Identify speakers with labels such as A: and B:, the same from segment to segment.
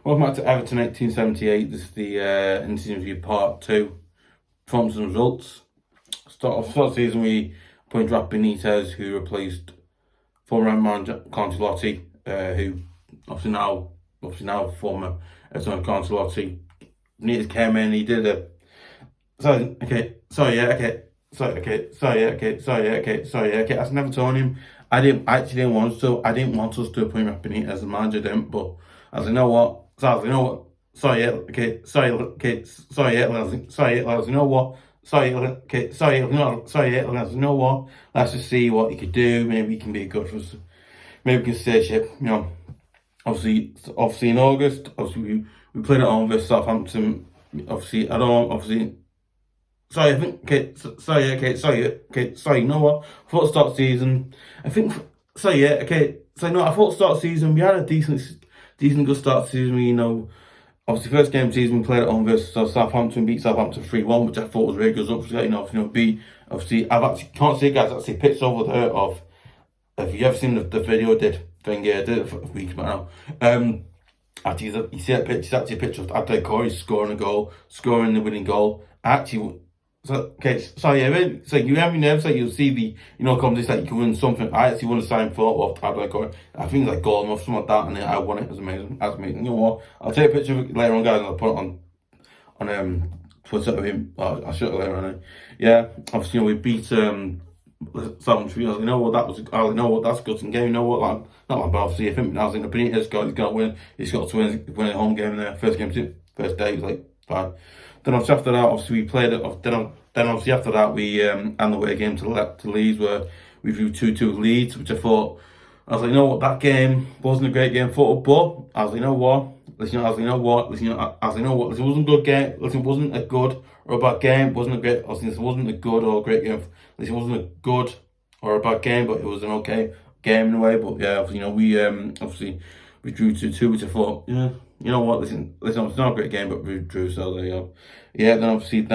A: Welcome back to Everton 1878. This is the interview part 2. Performance and results. Start of season, we appointed Benitez, who replaced former manager Ancelotti, who obviously now former Everton Ancelotti. Benitez came in, he did a That's never told him. I didn't want us to appoint Benitez as manager, but I was like, you know what? So you know what? You know what? Let's just see what he could do. Maybe he can be good for us. Maybe we can stay ship. You know, obviously in August, we played at home versus Southampton. Obviously at home. You know what? I thought start season. I thought start season we had a decent good start season. You know, obviously first game of the season we played at home versus Southampton, beat Southampton 3-1, which I thought was really good. Can't see guys actually pitched over there of. If you ever seen the video I did it for weeks now. Actually, you see that picture. It's actually a picture of Adelaide Corey scoring the winning goal. So you have me nerves, you'll see the, competition, you can win something. I actually won a signed photo of Adelaide Corey. I think it's like goal or something like that, and I won it. It was amazing. That's amazing. You know what? I'll take a picture of it later on, guys, and I'll put it on Twitter of him. I'll show it later on. Yeah, obviously, we beat Southampton. You know what? That's a good game. You know what? Not like, but obviously, I think Benitez he's got to win. He's got to win a home game in there. First day, it was like fine. Then obviously after that, obviously we played it. Then obviously after that, we and the away game to Leeds, where we drew 2-2 with Leeds, which I was like, you know what, that game wasn't a great game for us, but I was like, you know what, it wasn't a good game. Listen, it wasn't a good or a bad game. It wasn't a great. It wasn't a good or a great game. Listen, it wasn't a good or a bad game, but it was an okay game in a way. But yeah, obviously we drew 2-2, which I thought, yeah, you know what, listen, it's not a great game, but we drew, so there you go. Yeah, then obviously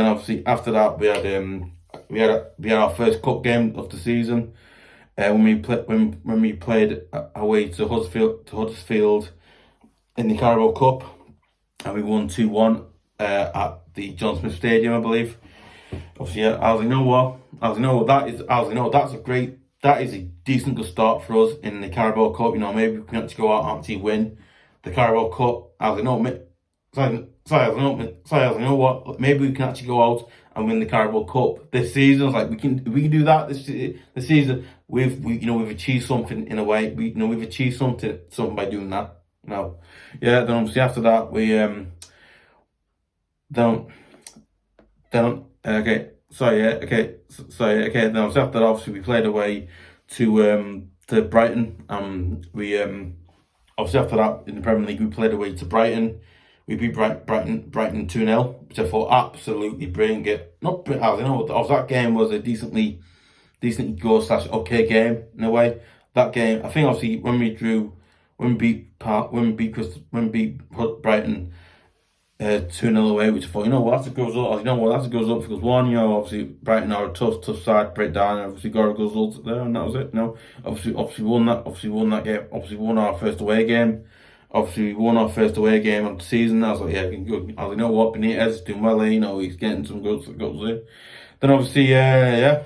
A: after that we had our first cup game of the season, when we played away to Huddersfield in the Carabao Cup, and we won 2-1 at the John Smith Stadium, I believe. Obviously, yeah, I was like, you know what, that is a decent good start for us in the Carabao Cup. You know, maybe we can actually go out and actually win the Carabao Cup. I was like, you know what? Maybe we can actually go out and win the Carabao Cup this season. I was like, we can do that this season. We've achieved something in a way. We've achieved something by doing that. No, yeah. Then obviously after that Then obviously after that, obviously we played away to Brighton. We obviously after that in the Premier League we played away to Brighton. We beat Brighton 2-0, which I thought absolutely brilliant. That game was a decently good / okay game in a way. That game, I think, obviously when we beat Brighton 2-0 away, which I thought, you know what, that's a good result. That's a good result because one, obviously Brighton are a tough side, break down, and obviously got a good result there, and that was it. Obviously won that game. Obviously won our first away game. Obviously we won our first away game of the season. I was like, yeah, good. I was like, you know what, Benitez is doing well there. He's getting some goals there. Then obviously, that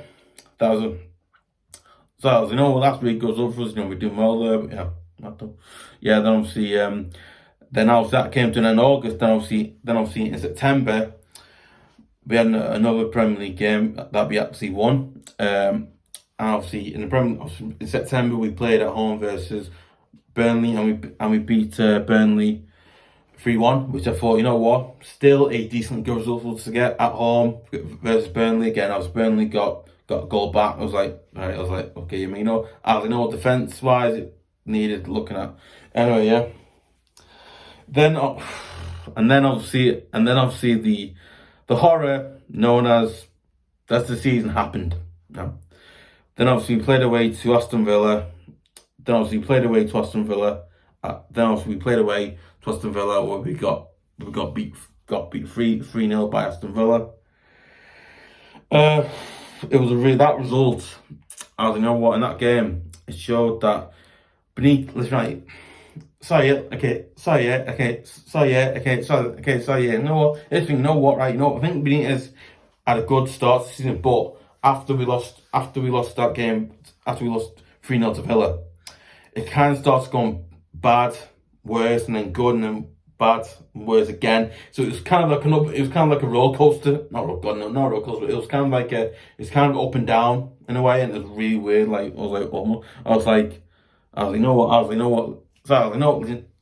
A: was so I was, that's really good result for us. We're doing well there. But yeah, not done. Yeah, then obviously, that came to an end in August. Then obviously in September, we had another Premier League game that we actually won. And obviously in September we played at home versus Burnley, and we beat Burnley 3-1, which I thought, you know what, still a decent good result to get at home versus Burnley. Again, Burnley got a goal back. I was like, okay, defense wise it needed looking at. Anyway, yeah. Then obviously the horror known as that's the season happened. Yeah. Then obviously we played away to Aston Villa. Then we played away to Aston Villa where we got beat 3-0 by Aston Villa. It was that result. I was, you know what, in that game it showed that You know what? You know what? Right? You know, I think Benitez had a good start to the season, but after we lost that game, after we lost 3-0 to Villa, it kind of starts going bad, worse, and then good, and then bad, and worse again. So it was kind of like it was kind of like a roller coaster. Not roller coaster. It was kind of like it's kind of up and down in a way, and it was really weird. Like I was like, you know what? I was like, you know what? You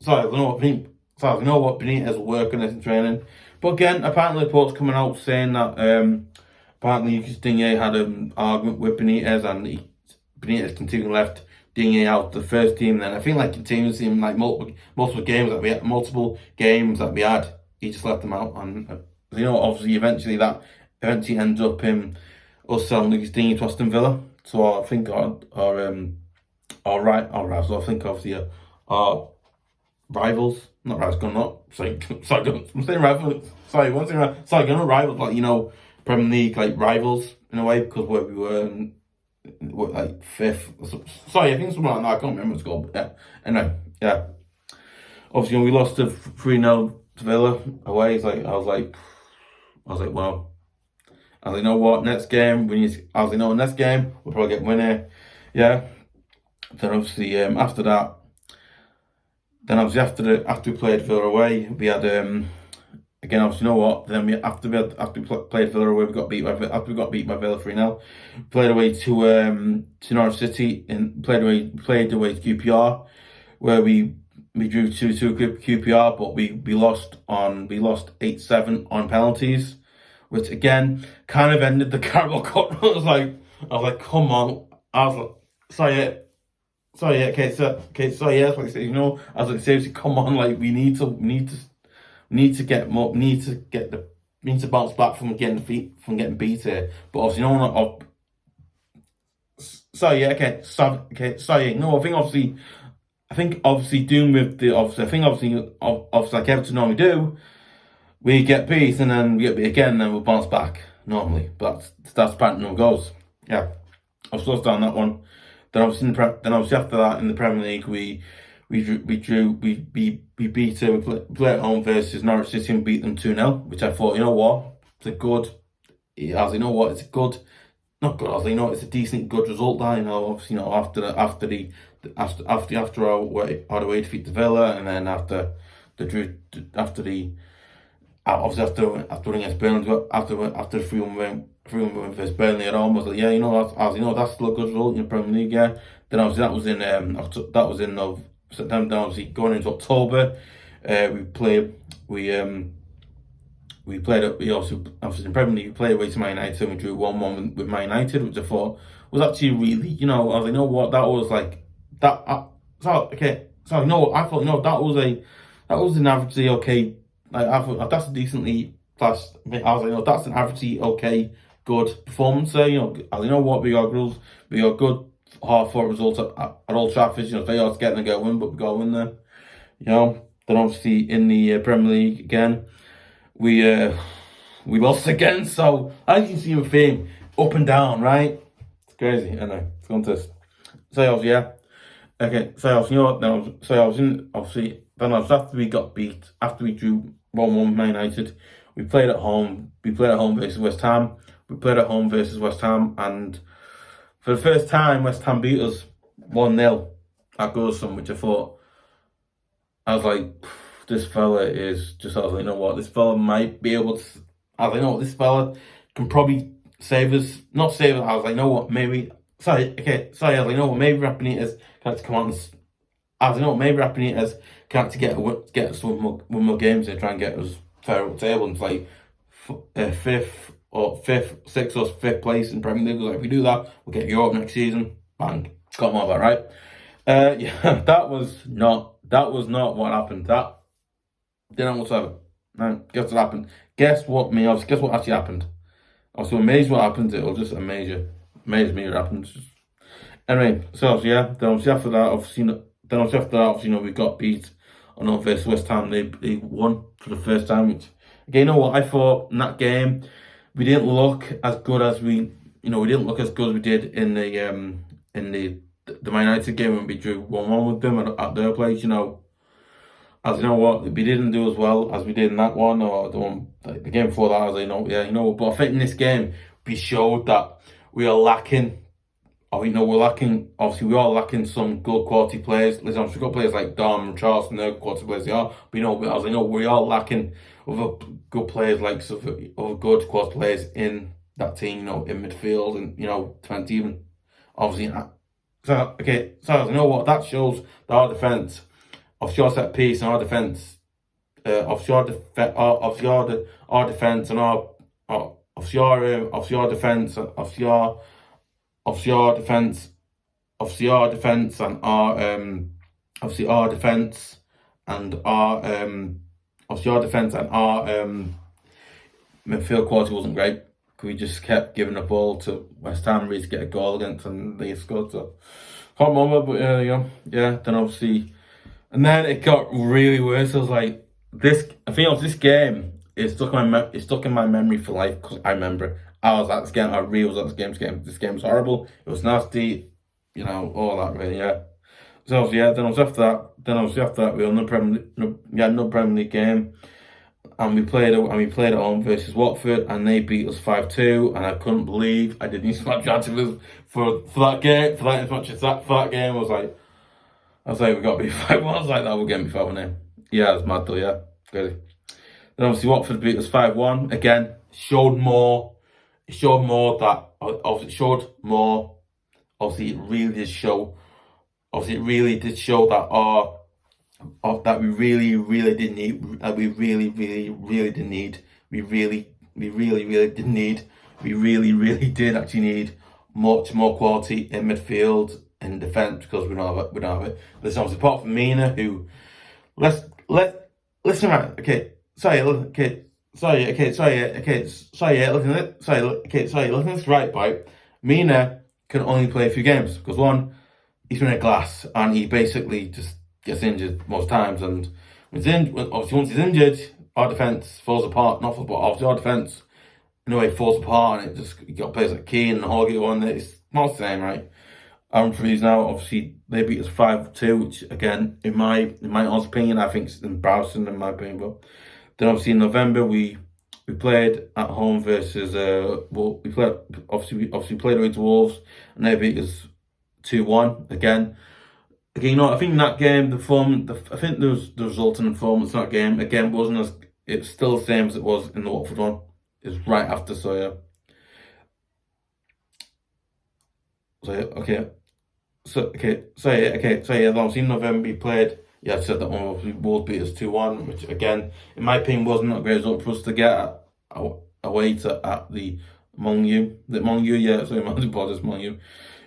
A: know what? Benitez is working this in training. But again, apparently reports coming out saying that apparently Digne had an argument with Benitez, and Benitez continually left Digne out the first team. Then I think like continuously in like multiple games that we had, he just left them out, and you know, obviously eventually ends up in us selling Lucas Digne to Aston Villa. So I think our so I think obviously our rivals, not rivals, not sorry, I'm saying rivals. Sorry, one thing, sorry, not rivals, like, you know, Premier League like rivals in a way, because where we were like fifth. Sorry, I think something like that. I can't remember what it's called. But yeah, anyway, yeah. Obviously, when we lost to 3-0 to Villa away, I was like, wow. I was like, you know what? Next game, I was like, no, next game we'll probably get winner. Yeah. Then obviously, after that. Then obviously after we played Villa away, we had again, obviously, you know what? Then after we played Villa away, we got beat by Villa 3-0. Played away to Norwich City and played away to QPR, where we drew 2-2 QPR, but we lost 8-7 on penalties, which again kind of ended the Carabao Cup. I was like, come on. I was like, sorry. Yeah, like I said, you know, I was like, seriously, come on, like we need to get more, we need to bounce back from getting beat here. But obviously, no one. No, I think obviously doing with the obviously like Everton normally do, we get beat and then we get beat again, and then we'll bounce back normally. But that's pattern of goals. Yeah, I've slowed down that one. Then obviously after that in the Premier League we beat we play at home versus Norwich City and beat them 2-0, which I thought, you know what, it's a good. I was, you know what, it's a good, not good. I was like, you know, it's a decent, good result. That, you know, obviously, you know, after our away defeat to Villa, and then after winning against Burnley, after 3-1 versus Burnley at home, I was like, yeah, you know, that's still a good result in the Premier League. Yeah. Then obviously that was in September. Then obviously going into October, we played obviously in Premier League. We played away to Man United, and we drew 1-1 with Man United, which I thought was actually really, you know, I was like, you know what, that was like that. So you know what, I thought, no, that was an averagely okay. Like, I thought that's a decently class. I was like, no, that's an averagely okay, good performance there. You know, you know what, we got good half-fought results at Old Trafford. You know, it's very hard to get a win, but we got a win there. You know, then obviously in the Premier League again, we lost again. So as you can see with theme, up and down, right? It's crazy. Anyway, it's going to sales, yeah. Okay, sales. You know what? Now, sales in obviously. Then after we got beat, after we drew 1-1 Man United, we played at home. We played at home versus West Ham. And for the first time, West Ham beat us 1-0 at Goodison, which I was like, this fella is just. I was like, you know what, this fella might be able to. I was like, you know what, this fella can probably save us. Not save us. I was like, you know what, maybe. I was like, you know what, maybe Benitez can come on. I was like, you know what, maybe Benitez can actually get us one more games and try and get us fair up table and like sixth or fifth place in Premier League. Like, if we do that, we'll get Europe next season. Bang, got them all that right. Yeah, that was not what happened. That didn't whatsoever. No, guess what happened? Guess what actually happened? I was so amazed what happened. It was just amaze me what happened. Anyway, so yeah. Then obviously after that, you know, we got beat on our versus West Ham. They won for the first time. Which, again, you know what, I thought in that game we didn't look as good as we did in the Man United game when we drew 1-1 with them at their place. You know, as you know what, we didn't do as well as we did in that one, or the one, like the game before that, as but I think in this game, we showed that we are lacking, we're lacking, obviously we are lacking some good quality players. Listen, we've got players like Dom and Charleston, they're quality players they are, but we are lacking other good players, like other good quality players in that team, in midfield and, 20 even, obviously. So, you know what, that shows that our defence, of your set piece and our defence, of your our defence and of your defence and our defence and our midfield quality wasn't great. We just kept giving the ball to West Ham really to get a goal against, and they scored. So can't remember, but then obviously. And then it got really worse. I was like, this game is stuck in my memory for life, because I remember I was at this game. I really was at this game. This game was horrible. It was nasty, all that really. Yeah. So obviously, Then obviously after that, we had no Premier League game, and we played at home versus Watford, and they beat us 5-2. And I couldn't believe I didn't use Snapchat for that game. For that game, I was like, we got to be 5-1. I was like, that will get me 5-1. Yeah, that's mad though, yeah. Crazy. Then obviously Watford beat us 5-1. Again, showed more that, obviously it showed more, obviously it really did show that we really did need, that we really did actually need much more quality in midfield and defence, because we don't have it. Listen, obviously, apart from Mina, who listen, right, okay, listen to this right, boy. Mina can only play a few games, because one, he's been a glass, and he basically just gets injured most times, and once he's injured, our defence falls apart. Not falls apart, obviously our defence in a way falls apart, and you got players like Keane and Horgy on there. It's not the same, right? Freeze now, obviously they beat us 5-2, which again, in my honest opinion, I think it's embarrassing in my opinion. But then obviously in November we played at home versus we played away to Wolves, and they beat us 2-1 again. Again, I think that game, I think the result and the performance in that game again wasn't as, it's still the same as it was in the Watford one. It was right after, so yeah. Obviously in November we played. Yeah, I said that one. We Wolves beat us 2-1, which again, in my opinion, wasn't a great result for us to get away at the Molineux. The Molineux, yeah. Sorry, my apologies, Molineux.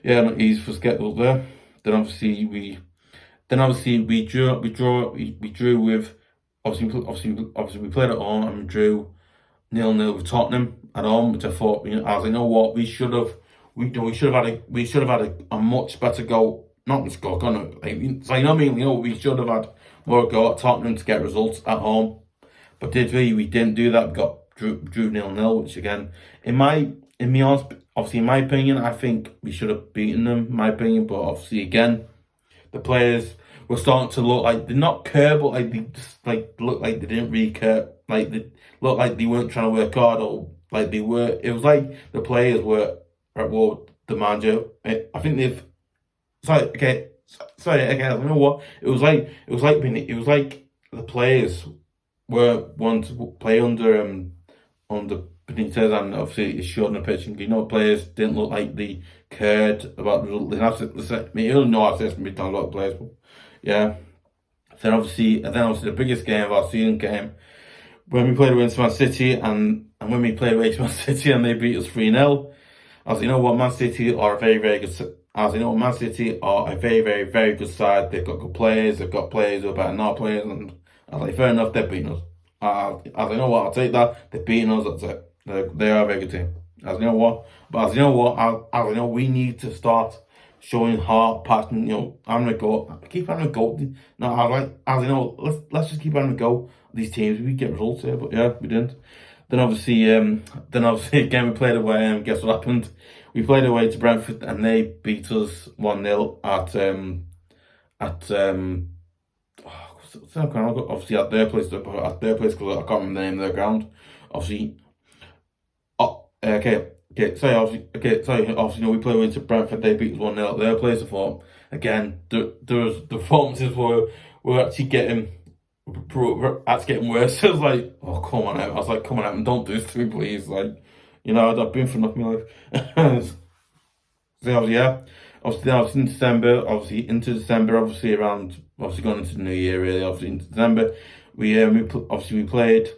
A: Yeah, not easy for us to get up there. Then obviously we drew with, obviously we played at home, and we drew 0-0 with Tottenham at home, which I thought, I was like, you know what, we should have had a much better goal. Not just goal, so you know what I mean. We should have had more go at Tottenham to get results at home, but we didn't do that. We drew 0-0, which again, in my opinion, I think we should have beaten them. In my opinion, but obviously again, the players were starting to look like they're not care, but like they just look like they didn't really care. Like they looked like they weren't trying to work hard, or like they were. It was like the players were at war with the manager. I think they've. Okay. I don't know what it was like. It was like the players were wanting to play under Benitez, and obviously it showed on the pitch. And players didn't look like they cared about the result. You don't know I've said a lot of players, but yeah. Then obviously the biggest game of our season came when we played against Man City, and when we played against Man City and they beat us 3-0. Man City are a very, very good. Man City are a very, very, very good side. They've got good players. They've got players who are better than our players, and I was like, fair enough, they're beating us. I'll take that. They're beating us. That's it. They are a very good team. We need to start showing heart, passion. Having a go. Keep having a go. No, let's just keep having a go. These teams, we get results here, but yeah, we didn't. Then obviously again we played away, and guess what happened? We played away to Brentford, and they beat us 1-0 at obviously at their place because I can't remember the name of their ground. Obviously, obviously, we played away to Brentford. They beat us 1-0 at their place. I thought again, the performances were actually getting worse. I was like, oh come on out. I was like, come on out and don't do this to me, please. Like, I've been through enough in my life. So yeah, obviously now it's in December. Obviously into December. Obviously going into the new year. Really, obviously into December, we played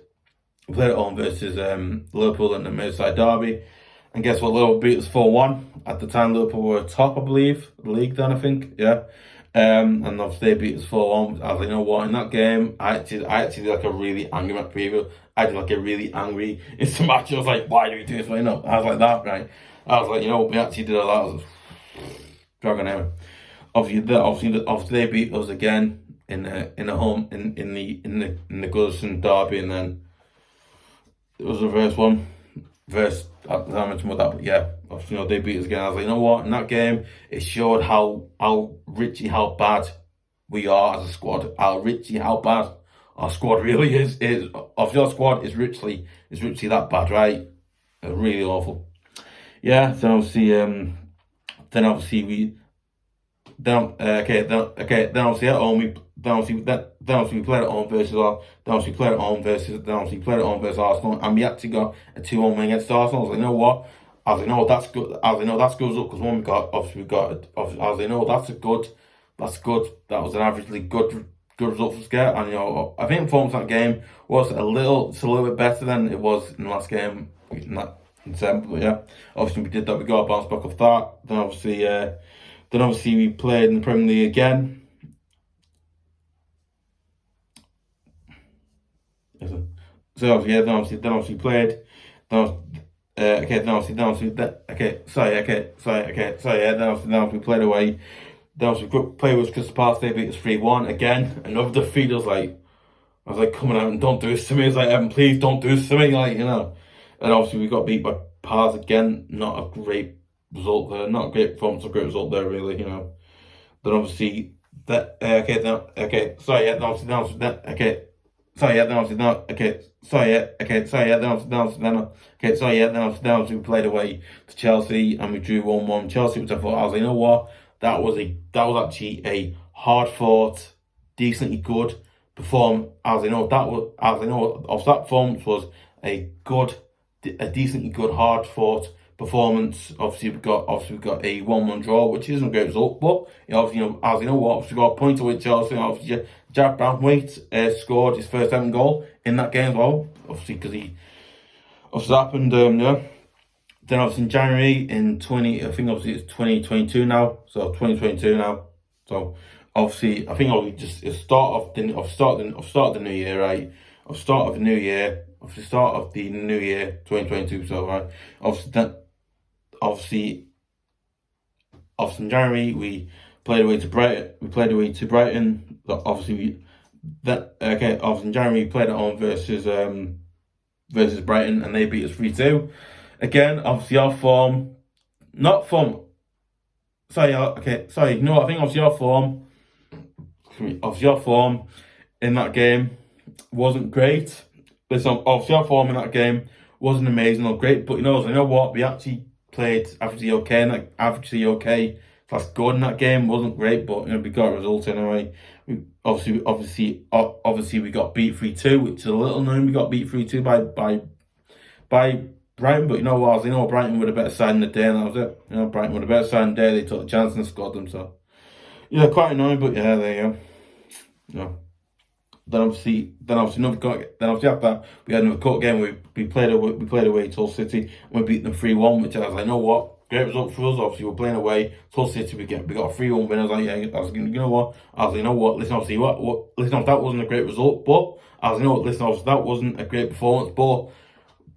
A: at home versus Liverpool in the Merseyside derby, and guess what? Liverpool beat us 4-1. At the time, Liverpool were top, I believe, the league then I think, yeah. And obviously they beat us 4-1. I was like, you know what? In that game, I actually did like a really angry match preview. I did like a really angry instant match. I was like, why do we do this? Well, I was like that, right? I was like, we actually did a lot of dragging out. Obviously, they beat us again in the home in the Goodison derby, and then it was the first one. I mentioned about that, but yeah, obviously, they beat us again. I was like, you know what? In that game, it showed how bad we are as a squad. How bad our squad really is. Obviously, our squad is richly that bad, right? Really awful. Yeah. Then obviously we then obviously at home we played at home versus Arsenal, and we actually got a 2-1 win against Arsenal. I was like, you know what? That's good. That goes up because one that's good. That was an averagely good result for Scare, and I think performance in that game was a little bit better than it was in the last game in December. But yeah, obviously we did that. We got a bounce back off that. Then obviously we played in the Premier League again. So yeah, then obviously played. Then we played away. Then obviously played with Crystal Palace. They beat us 3-1 again. Another defeat. I was like, come on out and don't do this to me. It's like, Evan, please don't do this to me. And obviously we got beat by Palace again. Not a great result there. Not a great performance. A great result there, really. Then obviously then we played away to Chelsea and we drew 1-1. Chelsea, which I was like, you know what? That was actually a hard fought, decently good performance. That performance was a decently good, hard fought performance. Obviously, we got a 1-1 draw, which isn't a great result, but obviously, we got a point away at Chelsea. And obviously, Jack Branthwaite scored his first ever goal in that game as well. Obviously, because he happened. Then obviously in January I think obviously it's 2022 now. So 2022 now. So obviously I think just start of the new year, right? Start of the new year 2022. So right, obviously in January we played away to Brighton. Obviously in January we played at home versus Brighton, and they beat us 3-2. Again, obviously our form, not form. Sorry. I think obviously our form in that game wasn't great. Listen, obviously our form in that game wasn't amazing or great, but you know what? We actually played averagely okay. That's good in that game. Wasn't great, but we got a result anyway. We obviously we got beat 3-2, which is a little known. We got beat 3-2 by Brighton, but Brighton were the better side in the day, and that was it. Brighton were the better side in the day. They took the chance and scored them. So yeah, quite annoying, but yeah, there you go. Then obviously after that we had another cup game. We played away to Hull City and we beat them 3-1, which I was like, you know what, great result for us. Obviously we're playing away to Hull City. We got a 3-1 win. I was like, yeah. Listen, that wasn't a great result, but that wasn't a great performance, but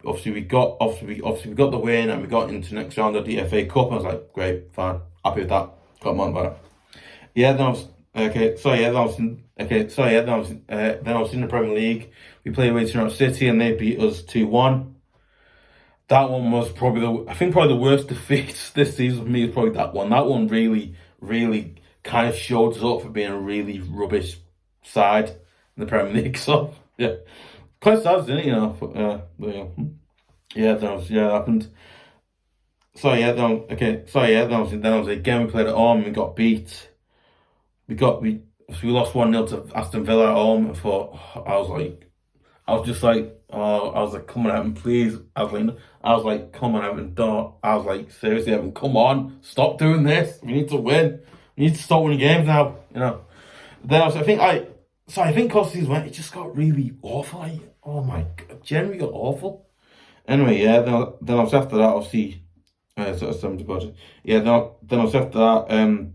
A: obviously we got the win and we got into next round of the FA Cup. And I was like, great, fine, happy with that. Got on about it. Yeah, then I was in the Premier League. We played away to Norwich City and they beat us 2-1. That one was probably the worst defeat this season for me. Is probably that one. That one really kind of showed us up for being a really rubbish side. the Premier League. So yeah, quite sad, isn't it? Yeah, that happened. So yeah, then obviously again we played at home and we got beat. We lost 1-0 to Aston Villa at home. I was just like, oh, I was like, come on, Everton, please. I was like, come on, Everton, don't. I was like, seriously, Everton, come on, stop doing this. We need to win. We need to start winning games now. Then I think Costy's went. It just got really awful. Oh my god, generally got awful. Anyway, yeah. Then I was after that, obviously. Something about it. Yeah. Then I was after that. And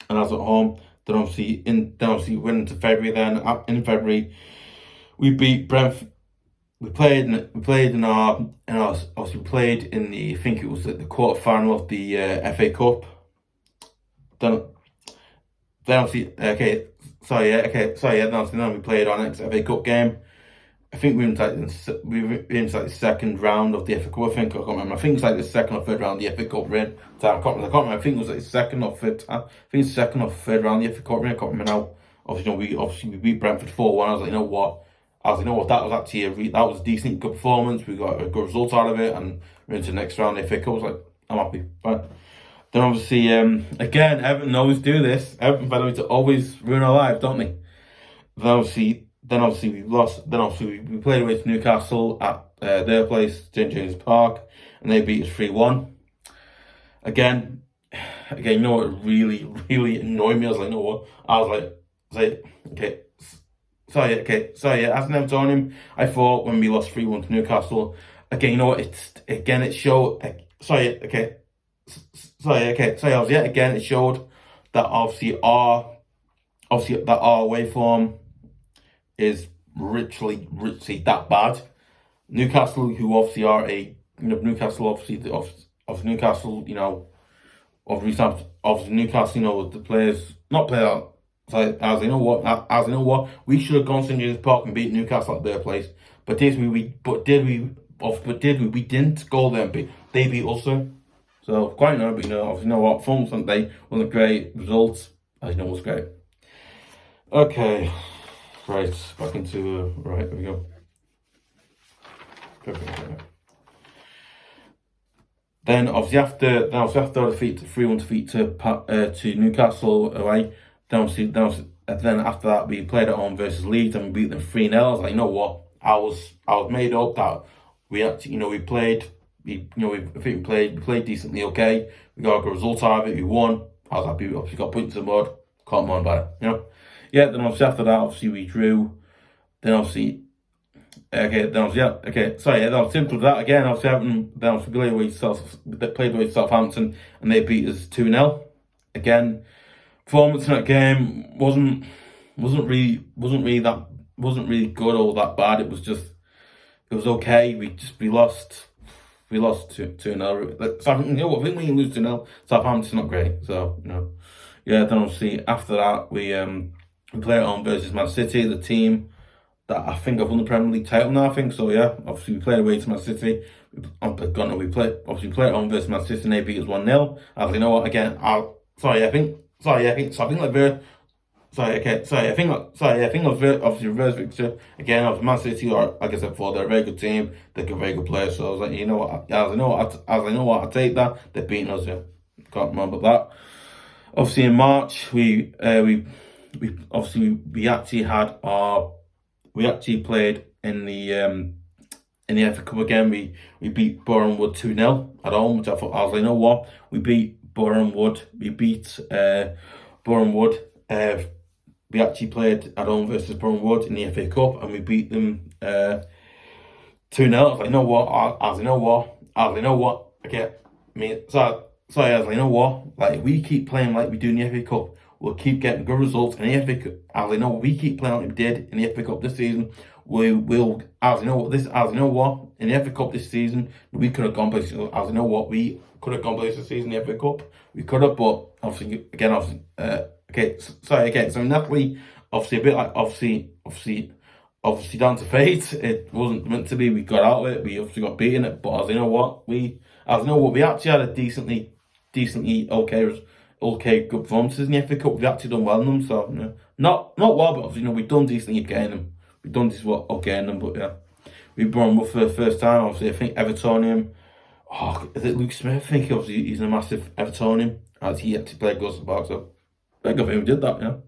A: I was at home. Then obviously went into February. Then in February, we beat Brentford. We played obviously played in the, I think it was the quarter final of the FA Cup. Then obviously then we played our next FA Cup game. I think we were in the second round of the FA Cup. I can't remember. I think it's like the second or third round of the FA Cup ring. So I can't remember. I think it was like the second or third. I think it's second or third round of the FA Cup ring. I can't remember now. Obviously we beat Brentford 4-1. I was like, you know what? That was actually that was a decent good performance. We got a good result out of it, and we're into the next round of the FA Cup. I was like, I'm happy. Fine. Then obviously, again, Everton always do this. Everton find a way to always ruin our lives, don't they? Then obviously we lost. Then obviously we played away to Newcastle at their place, St James Park, and they beat us 3-1. Again, you know what really, really annoyed me? I was like, you know what? I was like, okay. Sorry, as an Evertonian, I thought when we lost 3-1 to Newcastle, again, you know what? It showed. Again, it showed that obviously our away form is richly that bad. Newcastle, who obviously are Newcastle, the players, not player. So as you know what, we should have gone to St James Park and beat Newcastle at their place. But did we? We didn't go there and they beat us. So quite nice, but obviously you know what, fun Sunday, one of the great results. As you know, was great. Okay, right, back into right. Here we go. Then obviously after the defeat, 3-1 defeat to Newcastle away. Then after that we played at home versus Leeds and we beat them 3-0. I was like, you know what? I was made up that we actually, we played. We played decently okay. We got a good result out of it. We won. I was happy. We obviously got points in the mud. Can't moan about it. Yeah. Then obviously after that, obviously we drew. Then obviously. Then was simple as that again. We played away Southampton and they beat us 2-0. Again, performance in that game wasn't really good or that bad. It was okay. We lost 2-0. So I think when you lose 2-0, Southampton's not great. So yeah. Then obviously after that we play at home versus Man City, the team that I think have won the Premier League title now. I think so. Yeah. Obviously we played away to Man City. We played at home versus Man City and they beat us 1-0. I was like, you know what? Again, I think obviously reverse fixture again. Of Man City, or like I said before, they're a very good team. They're a very good player. So I was like, you know what? I take that. They're beating us. Yeah, can't remember that. Obviously in March, we actually played in the FA Cup again. We beat Bournemouth 2-0 at home, which I was like, you know what? We beat Bournemouth. We beat Bournemouth. We actually played at home versus Bournemouth in the FA Cup and we beat them 2-0. I was like, you know what? Okay, I was like, you know what? Like, if we keep playing like we do in the FA Cup, we'll keep getting good results in the FA Cup. I was like, no, we keep playing like we did in the FA Cup this season. I was like, you know what? In the FA Cup this season, we could have gone places. I was like, you know what? We could have gone places this season in the FA Cup. We could have, but obviously, so Napoli, obviously a bit like obviously down to fate. It wasn't meant to be. We got out of it. We obviously got beaten it. But I was like, you know what? We actually had a decently okay good performances in the FA Cup. We've actually done well in them. So not well, but obviously, we've done decently against them. We've done this well against them, but yeah. We brought him up for the first time, obviously. I think Evertonian. Oh, is it Luke Smith? I think obviously he's a massive Evertonian. As he had to play Gus about, so big of him did that, yeah.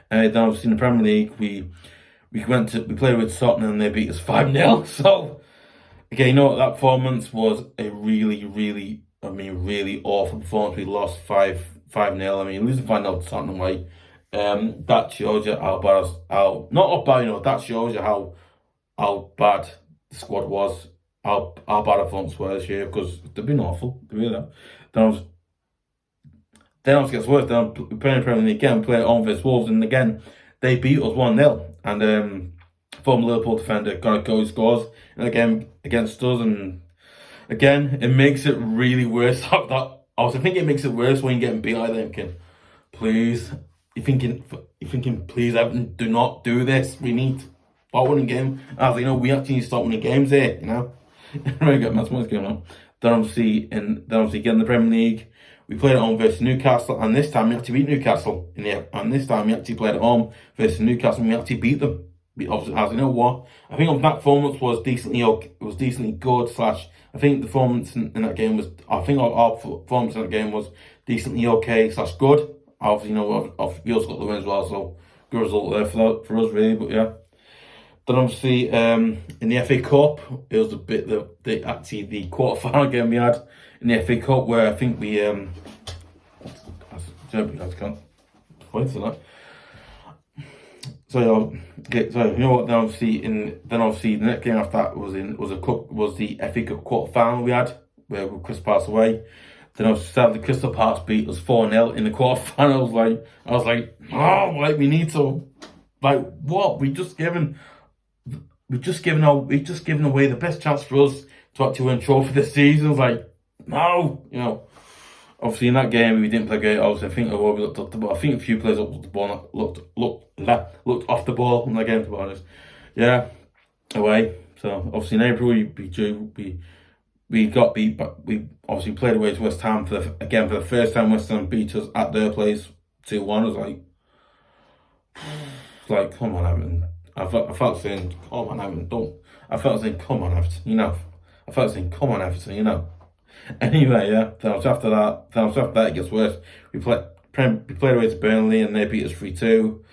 A: And then obviously in the Premier League, we played with Tottenham and they beat us 5-0. So again, that performance was a really, really, really awful performance. We lost 5-0. Losing 5-0 to Tottenham way. That shows you how bad that shows you how bad the squad was, how bad our fronts were this year, because they've been awful. They really have. Then it gets worse. Then we play in the Premier League again, play at home versus Wolves, and again they beat us 1-0. And former Liverpool defender got a goal, scores, and again against us, and again it makes it really worse. I think it makes it worse when you're getting beat like that. Thinking, please, you're thinking, please, Everton, do not do this. We need to start winning game. As we actually need to start winning games here. Very good. That's what's going on. Then obviously again in the Premier League, we played at home versus Newcastle, and this time we actually beat Newcastle. And this time we actually played at home versus Newcastle, and we actually beat them. Obviously, as I think that performance was decently okay. It was decently good. I think the performance in that game was. I think our performance in that game was decently okay / good. Obviously, we also got the win as well, so good result there for us really. But yeah. Then obviously in the FA Cup, it was the quarter-final game we had in the FA Cup, where I think we can't wait for that. So okay, so what? Then obviously the next game after that was the FA Cup quarter-final we had, where Crystal Palace away. Then obviously sadly Crystal Palace beat us 4-0 in the quarter-final. I was like, oh, we need to, what? We've just given away the best chance for us to actually win a trophy this season. No, obviously in that game we didn't play great. Obviously, I think we looked up the ball. I think a few players up the ball looked off the ball in that game, to be honest. Yeah, away. So obviously in April we got beat, but we obviously played away to West Ham for the first time. West Ham beat us at their place 2-1. I was like, come on, Everton. I felt saying, come on, Everton, I felt saying, come on, Everton, I felt saying, come on, Everton, Anyway, yeah, then after that, it gets worse. We played away to Burnley, and they beat us 3-2.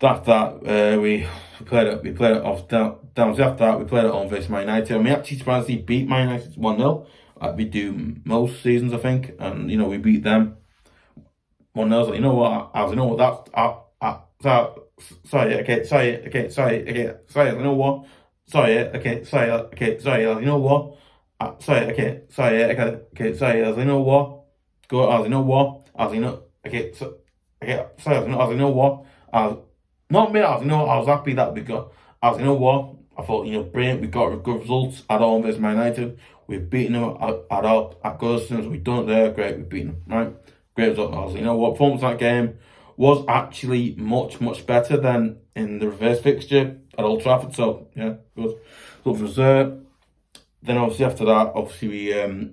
A: After that, we played at home versus Man United, and we actually surprisingly beat Man United 1-0, like we do most seasons, I think, and, we beat them 1-0. Sorry, okay, you know what? Sorry, okay, you know what? Sorry, okay, you know what? Go, you know what? Okay, sorry, you know what? Not me, I was happy that we got, you know what? I thought, brilliant, we got good results at home versus Man United. We've beaten them at Goodison, we've done it there, great, we've beaten them, right? Great result. You know what? Performance that game was actually much, much better than in the reverse fixture at Old Trafford. So yeah, good. So for us, then obviously after that,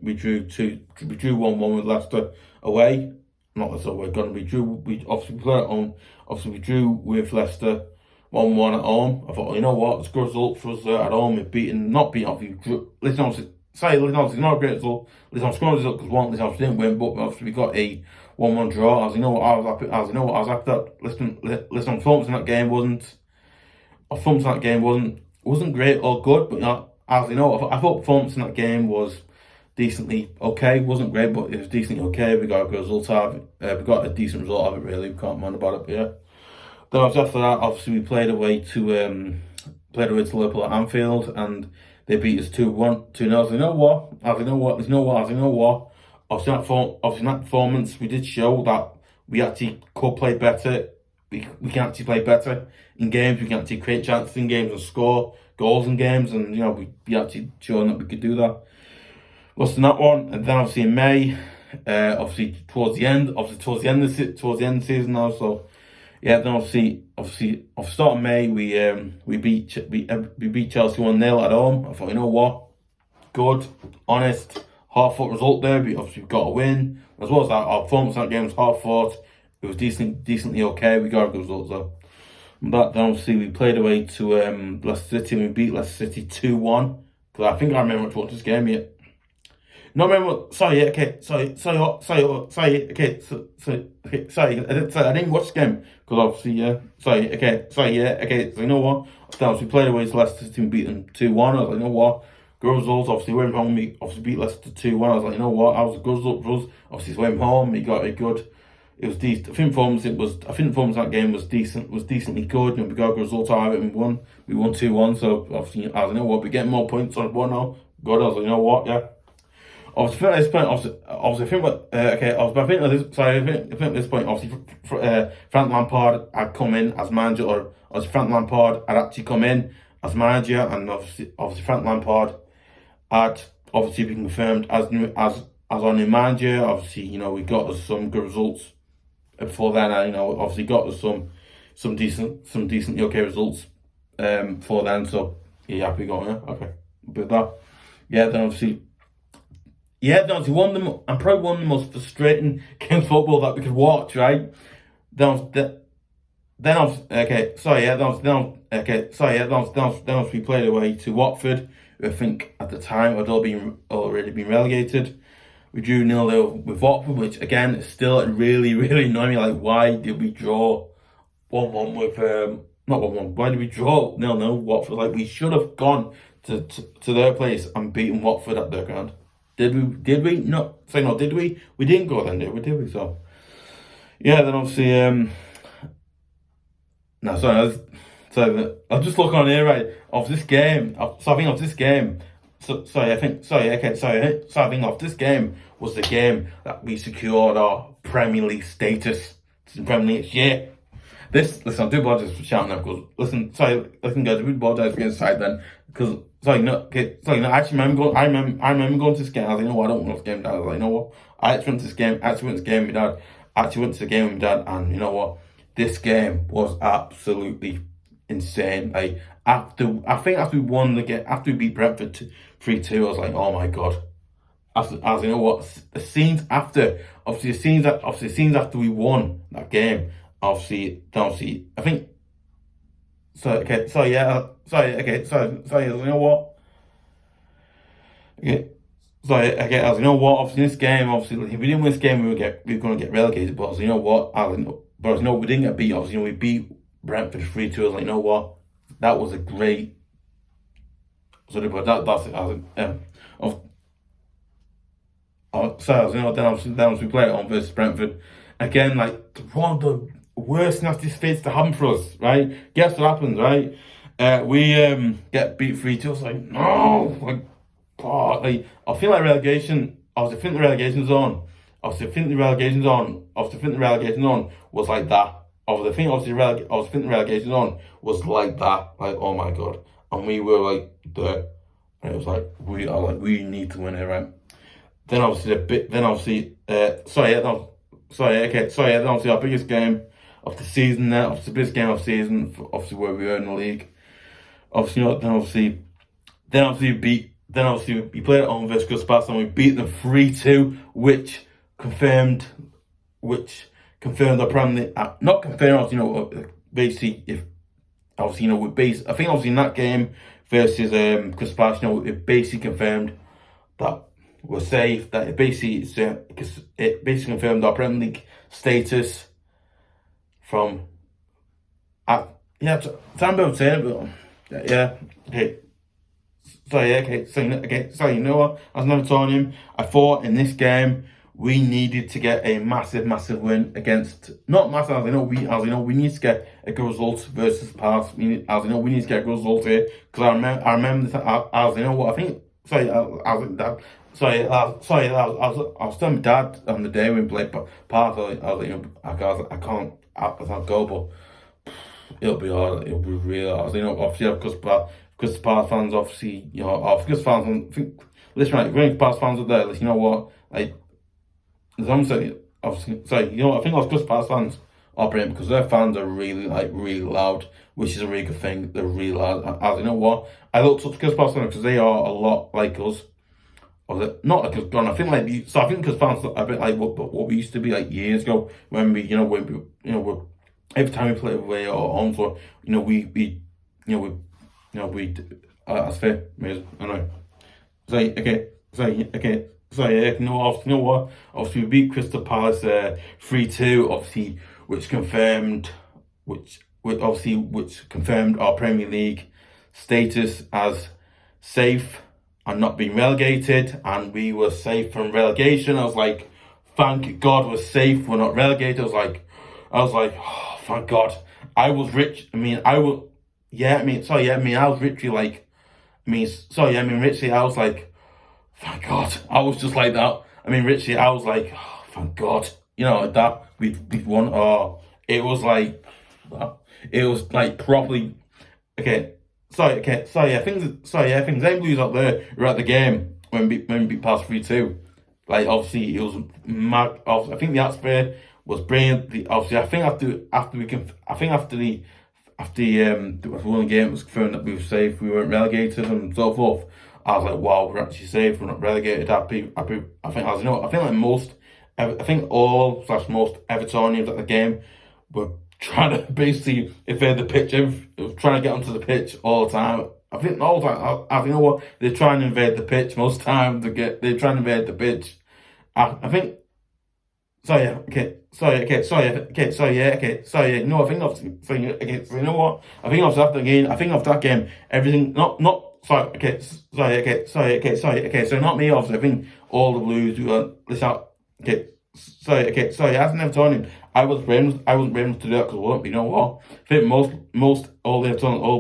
A: we drew 1-1 with Leicester away. Not Leicester away. We obviously played at home. Obviously we drew with Leicester 1-1 at home. I thought, you know what, it's a good result for us at home. We've not beaten. Obviously, obviously not a great result. I'm scoring result because obviously didn't win, but obviously we got a 1-1 draw. I was happy that listen, performance in that game wasn't great or good, but I thought performance in that game was decently okay. It wasn't great, but it was decently okay. We got a good result out of it. We got a decent result out of it, really. We can't mind about it, but yeah. Then after that, obviously we played away to Liverpool at Anfield, and they beat us 2-1. You know what? Obviously in that performance, we did show that we actually could play better. We can actually play better in games. We can actually create chances in games and score goals in games, and we actually showing that we could do that. Lost in that one, and then obviously in May, towards the end of the season now. So yeah, then obviously off start of May, we beat Chelsea 1-0 at home. I thought, you know what, good, honest, hard-fought result there. We obviously got a win, as well as that. Our performance in that game was hard-fought. It was decently okay. We got a good result though. That then obviously we played away to Leicester City and we beat Leicester City 2-1. Because I think I remember which one this game yet. No, remember. Sorry, yeah, okay. Sorry. Okay, okay. Sorry, I didn't watch the game because obviously, yeah. Sorry, okay. Sorry, yeah, okay. So you know what? So we played away to Leicester City and beat them 2-1. I was like, you know what? Good results. Obviously, went home. We obviously beat Leicester 2-1. I was like, you know what? I was a good result for us. Obviously, went home. We got a good. It was decent. I think performance. I think performance that game was decent. Was decently good. And we got a good result out of it and won. We won 2-1. So obviously, I was like, you know what? We're getting more points on one now. Good. I was like, you know what? Yeah. Obviously, at this point, obviously, I think what, okay, I think at this point, obviously, Frank Lampard had come in as manager, or as Frank Lampard had actually come in as manager, and obviously, Frank Lampard had obviously been confirmed as our new manager. Obviously, you know, we got us some good results before then, and you know, obviously got us some decent okay results for then. So yeah, happy going, yeah, okay, with that, yeah, then obviously. Yeah, that was probably one of the most frustrating games of football that we could watch, right? We played away to Watford, who I think at the time had already been relegated. We drew 0-0 with Watford, which again is still really, really annoying me. Like, why did we draw 1-1 with not 1-1? Why did we draw 0-0 with Watford? Like, we should have gone to their place and beaten Watford at their ground. Did we? No. Say no, did we? We didn't go then, did we? So, yeah, then obviously, no, sorry, I'll just look on here, right, of this game. So I think of this game, I think of this game was the game that we secured our Premier League status to the Premier League. Yeah. Listen, I do apologize for shouting that because, listen, guys, I do apologize for getting side then, because, I actually I remember going to this game. I was like, you know what, I don't want this game, Dad. I was like, you know what, I actually went to this game, with my dad. And you know what, this game was absolutely insane. Like, after we won the game, after we beat Brentford 3-2, I was like, oh my God. I was like, you know what, the scenes after we won that game, obviously, I think. You know what? Okay. You know what? Obviously, in this game, obviously, if we didn't win this game, we were going to get relegated. But you know what? We didn't get beat. Obviously, we beat Brentford 3-2. I was like, you know what? That was a great. Then we play it on versus Brentford again. Like, one of the worst, nastiest fates to happen for us, right? Guess what happens, right? We get beat 3-2. I was like, no, like, God, like, I feel like relegation. I was thinking the relegation zone. Was like that. I was thinking the relegation zone was like that. Like, oh my God, and we were like there, and it was like we need to win it, right? Then obviously obviously our biggest game of the season. The biggest game of the season, obviously where we were in the league. Obviously, we played at home versus Crystal Palace and we beat them 3-2, which confirmed our Premier League. Not confirmed, basically, if obviously, I think obviously in that game versus Crystal Palace, it basically confirmed that we're safe. That it basically confirmed our Premier League status from. Time about saying it, but yeah, okay. So you know what? As an Evertonian, I thought in this game we needed to get a massive win against, not massive. As you know, we need to get a good result versus Palace. We need to get a good result here because I remember this, as you know what I think. I was telling my dad on the day when we played Palace. I was like, I can't go, but it'll be hard. It'll be real hard. Obviously, because Palace fans, obviously, because fans, I think, listen, right, if any Palace fans are there, you know what, like, as I'm saying, obviously, I think those Crystal Palace fans are brilliant because their fans are really loud, which is a really good thing. They're really loud. As you know what, I looked up to Crystal Palace fans because they are a lot like us. Not like us, gone. I think because fans are a bit like what we used to be like years ago when we, every time we play away or home, so you know we we that's fair, amazing. I know. So okay, so yeah, you know what? Obviously, we beat Crystal Palace 3-2. Obviously, which confirmed our Premier League status as safe and not being relegated, and we were safe from relegation. I was like, thank God we're safe. We're not relegated. I was like, oh, thank God. I was rich. I mean, I was. Yeah, I mean, sorry. Yeah, I mean, I was literally like. I mean, sorry. I mean, Richie, I was like, thank God. I was just like that. I mean, Richie, I was like, oh, thank God. You know, like that we've won. Oh, it was like, it was like properly. Okay, sorry. I think Blues out there were at the game when we beat past 3-2. Like obviously it was mad. I think the atmosphere was brilliant. Obviously, I think after we can, I think after we won the game, it was confirmed that we were safe, we weren't relegated and so forth. I was like, wow, we're actually safe, we're not relegated. Happy. I think as you know, I think like most, I think all slash most Evertonians at the game were trying to basically invade the pitch, trying to get onto the pitch all the time. I think all the time, you know what, they're trying to invade the pitch most time they're trying to invade the pitch. I think so yeah, no, I think obviously, so you know what? I think after that game, everything, so not me, obviously, I think all the Blues, listen out, as an Evertonian, I wasn't brave enough to do that, because, you know what? I think all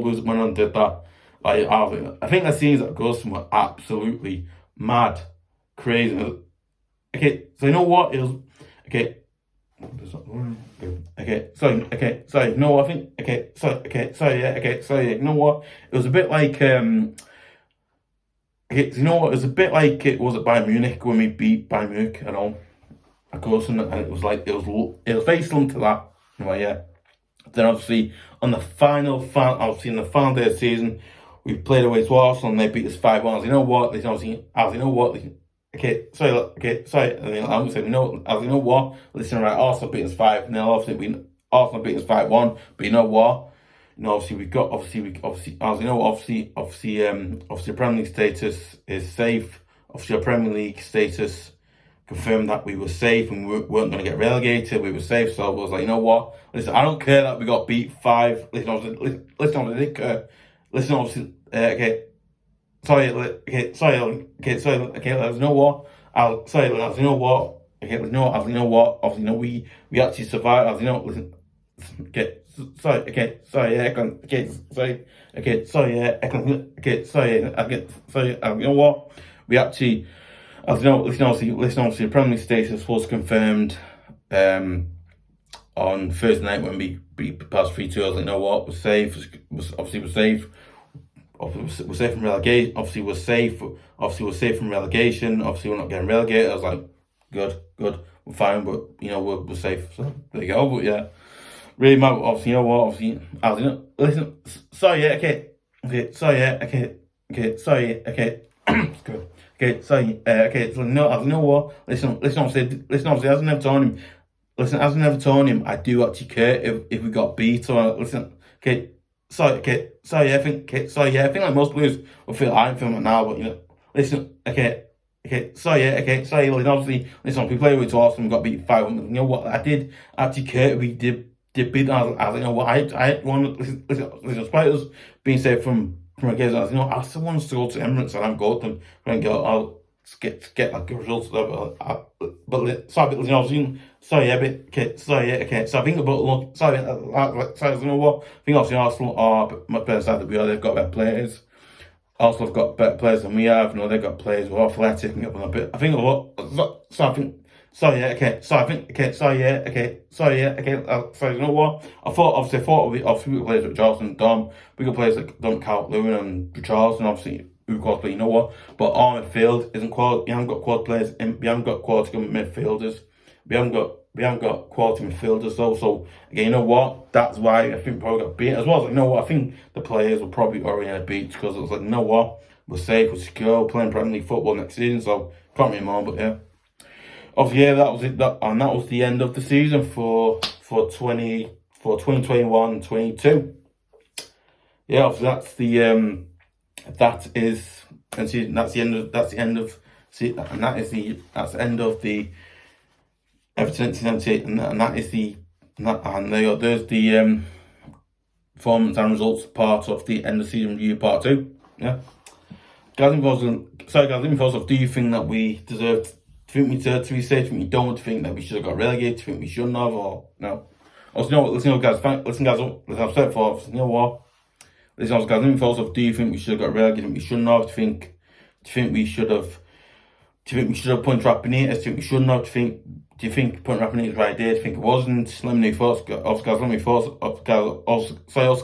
A: Blues that went on and did that, like, I think the scenes that goes were absolutely mad, crazy. So you know what? It was, okay, no, I think, you know what? It was a bit like, you know what? It was a bit like it was at Bayern Munich when we beat Bayern Munich and all. Of course, and it was like, it was very similar to that. Anyway, yeah. Then obviously, on the obviously in the final day of the season, we played away to Arsenal and they beat us 5-1. You know what? You know what? And I'm saying, you know what? Listen, right, Arsenal beat us 5-0. Obviously, Arsenal beat us 5-1. But you know what? You know, obviously, obviously, Premier League status is safe. Obviously, our Premier League status confirmed that we were safe and we weren't going to get relegated. We were safe, so I was like, you know what? Listen, I don't care that we got beat 5. Listen, obviously, okay. Sorry, you know what? You know what? You know what? Obviously, we actually survived. You know, listen, you know what? We actually, obviously, the Premier League status was confirmed, on Thursday night when we beat past 3-2. I was like, you know what? We're safe. We're safe. Obviously, we're safe from relegation. Obviously, we're safe from relegation. Obviously, we're not getting relegated. I was like, good, we're fine, but we're safe. So there you go. But yeah, really mad. Obviously, you know what? Obviously, listen. Sorry, yeah, good. So you know what? Listen. Obviously, as an Evertonian, I do actually care if we got beat or listen. I think like most Blues will feel I'm feeling it now, but listen, obviously, listen, we played with Arsenal and got beat 5-1. You know what? I did actually care we did beat them. I you know what? I want listen, despite us being safe from a game, I still want us to go to Emirates and go to them and go, I'll get like a result. But obviously, so I think about you know what? I think obviously Arsenal are much better side than we are. They've got better players. Arsenal have got better players than we have. They've got players who are athletic and a bit. I think a lot. You know what? I thought we could play with Charlton and Dom. We could play like Don Calvert-Lewin and Charlton, obviously. Who course, but you know what? But our midfield isn't quality. We haven't got quality players. We haven't got quality midfielders. We haven't got quality midfielders though. So again, you know what? That's why I think we probably got beat as well. As you know what? I think the players were probably already at beat because it was like, you know what? We're safe, we're secure, playing Premier League football next season. So can't be more. But yeah, obviously, yeah, that was it. That was the end of the season for 23-24. for 2021-22. Yeah, obviously that's the that is, and see, that's the end of see, and that's the end of the Everton 1978, and that is the there's the performance and results part of the end of season review part 2. Yeah, guys, let me first off. Do you think that we deserved? Do you think we deserved to be safe? Do you think we don't? Do you think that we should have got relegated? Do you think we shouldn't have, or no? Also, you know what? Listen, guys. Listen, guys. Listen, I've said for. You know what? Listen, guys. Let me first off. Do you think we should have got relegated? Do you think we shouldn't have? Do you think we should have? Do you think we should have punched Rapinita? Do you think we shouldn't have? Do you think punching Rapinita was the right idea? Do you think it wasn't? Let me know first. Also, guys, let me first. Also, guys,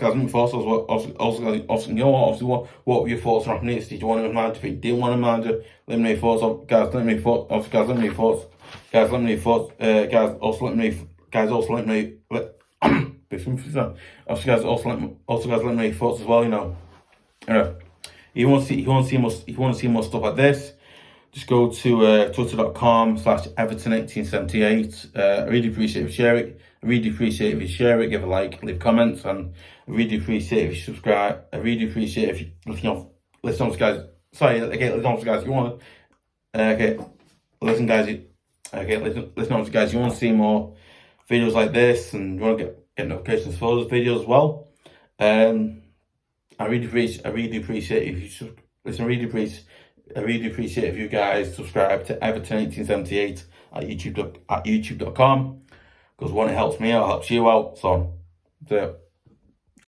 A: let me first. Also, you know what? What were your thoughts on Rapinita? Did you want him manager? Do you think you didn't want him manager? Let me know first. Guys, let me know first. Also, guys, let me know first. Guys, let me know first. Guys, also let me know. Guys, also let me know. Also, guys, let me know thoughts as well. You know. Anyway, if you want to see more stuff like this, just go to twitter.com/Everton1878. I really appreciate if you share it. I really appreciate if you share it, give a like, leave comments, and I really appreciate if you subscribe. I really appreciate if you listen on guys. Sorry, okay, listen on guys. You want okay, listen guys. Okay, listen on guys. You want to see more videos like this, and you want to get notifications for those videos as well. I really appreciate if you listen. I really appreciate if you guys subscribe to Everton1878 at YouTube.com, because one, it helps me out, it helps you out. So, that's it.